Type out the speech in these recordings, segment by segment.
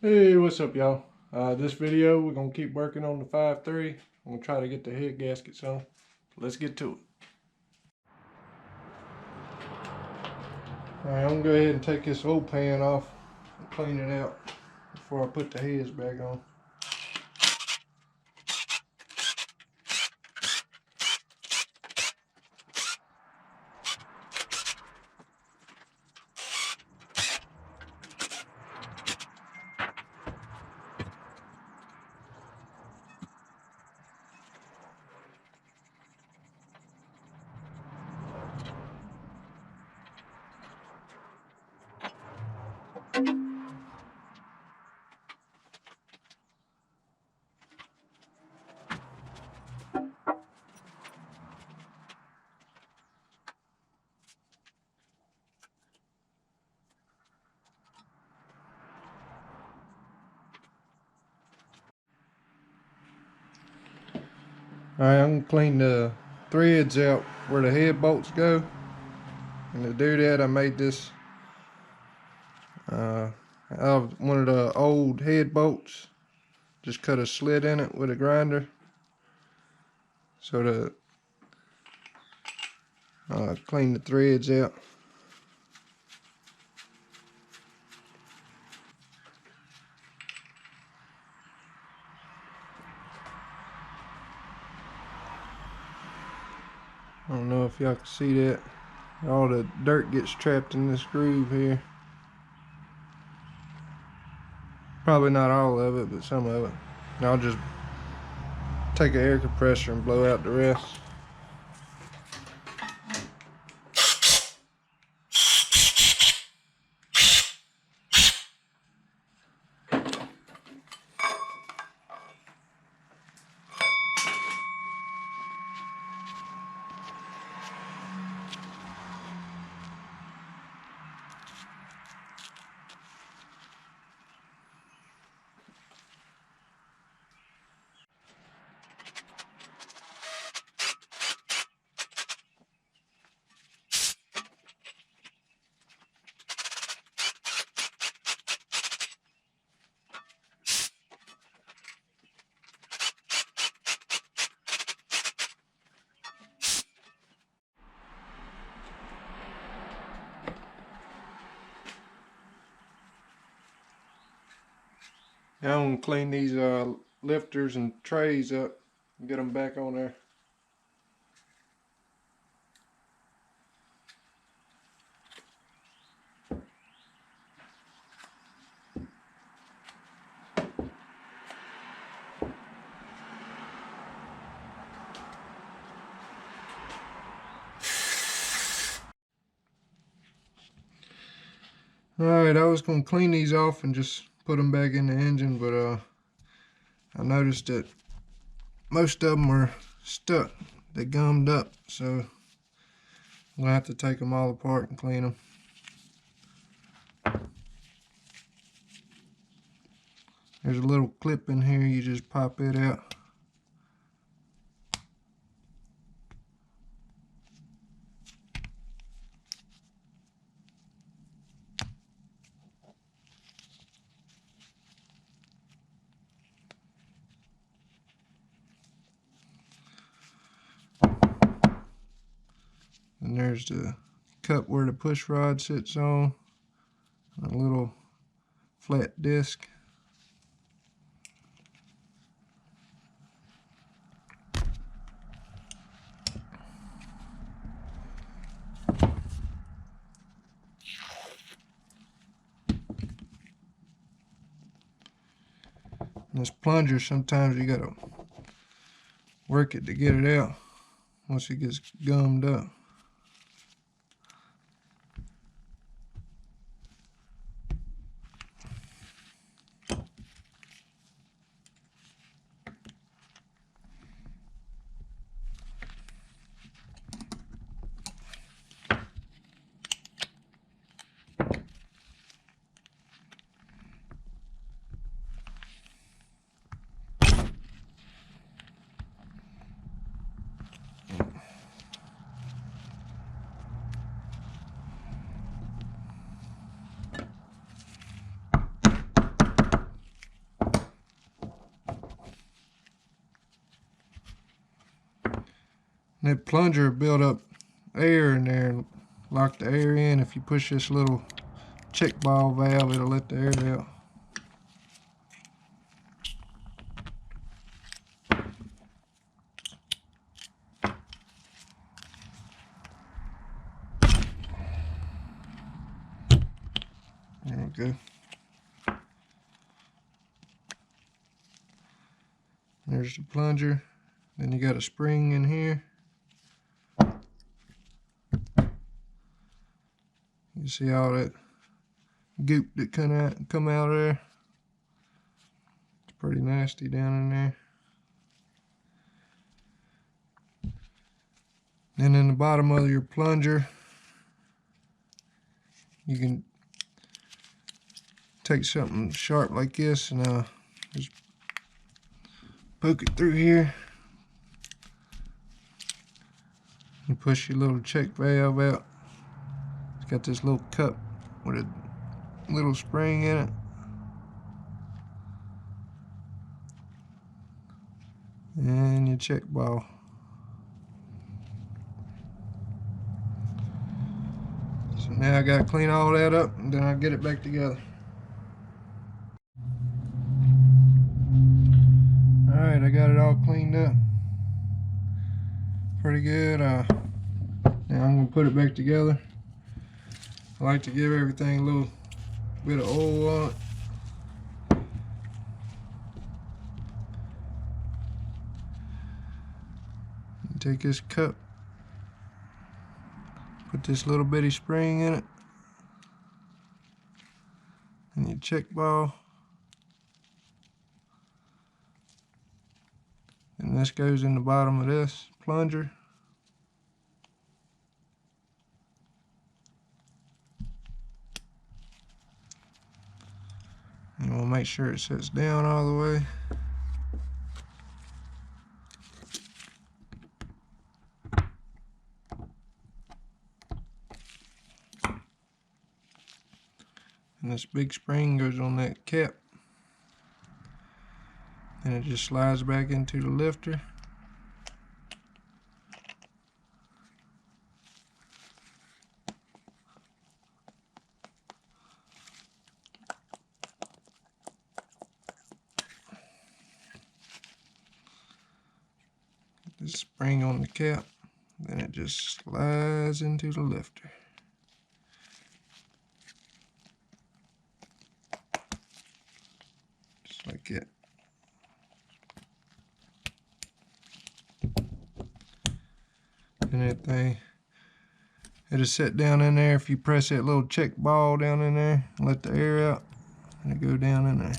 Hey, what's up, y'all? This video, we're going to keep working on the 5.3. I'm going to try to get the head gaskets on. Let's get to it. Alright, I'm going to go ahead and take this old pan off and clean it out before I put the heads back on. Alright, I'm going to clean the threads out where the head bolts go. And to do that, I made this out of one of the old head bolts. Just cut a slit in it with a grinder. So to clean the threads out. I don't know if y'all can see that. All the dirt gets trapped in this groove here. Probably not all of it, but some of it. And I'll just take an air compressor and blow out the rest. Now I'm going to clean these lifters and trays up and get them back on there. Alright, I was going to clean these off and just put them back in the engine, but I noticed that most of them were stuck. They gummed up, so I'm going to have to take them all apart and clean them. There's a little clip in here, you just pop it out. And there's the cup where the push rod sits on, a little flat disc. And this plunger, sometimes you gotta work it to get it out once it gets gummed up. And that plunger will build up air in there and lock the air in. If you push this little check ball valve, it'll let the air out. There we go. There's the plunger. Then you got a spring in here. You see all that goop that come out of there? It's pretty nasty down in there. Then in the bottom of your plunger, you can take something sharp like this and just poke it through here. You push your little check valve out. It's got this little cup with a little spring in it. And your check ball. So now I gotta clean all that up and then I'll get it back together. Alright, I got it all cleaned up. Pretty good. Now I'm gonna put it back together. I like to give everything a little bit of oil on it. Take this cup, put this little bitty spring in it, and your check ball. And this goes in the bottom of this plunger. You want to make sure it sits down all the way. And this big spring goes on that cap. And it just slides back into the lifter. This spring on the cap, then it just slides into the lifter. Just like that. And that thing, it'll sit down in there if you press that little check ball down in there and let the air out, and it go down in there.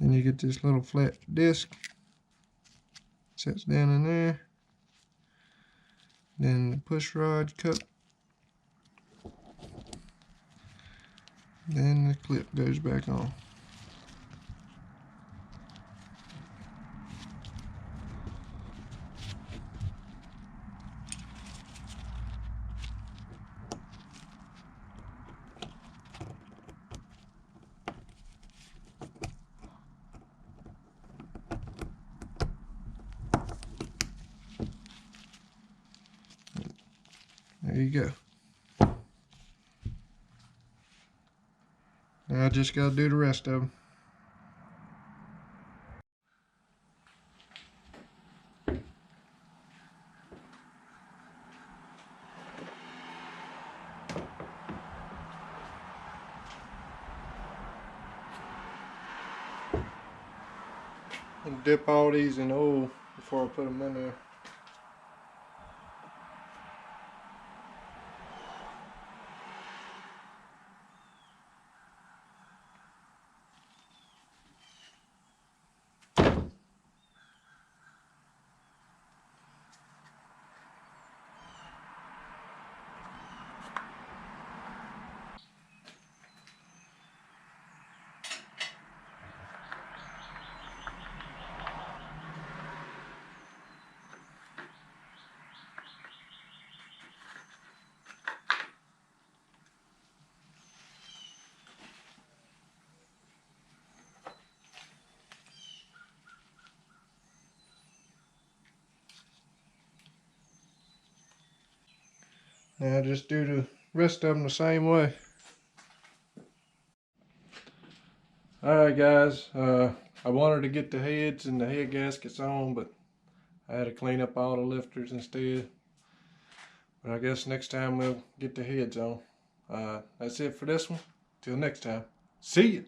Then you get this little flat disc, sits down in there. Then the push rod cup. Then the clip goes back on. There you go. Now I just got to do the rest of them. And dip all these in oil before I put them in there. Now just do the rest of them the same way. Alright guys, I wanted to get the heads and the head gaskets on, but I had to clean up all the lifters instead. But I guess next time we'll get the heads on. That's it for this one. Till next time. See ya!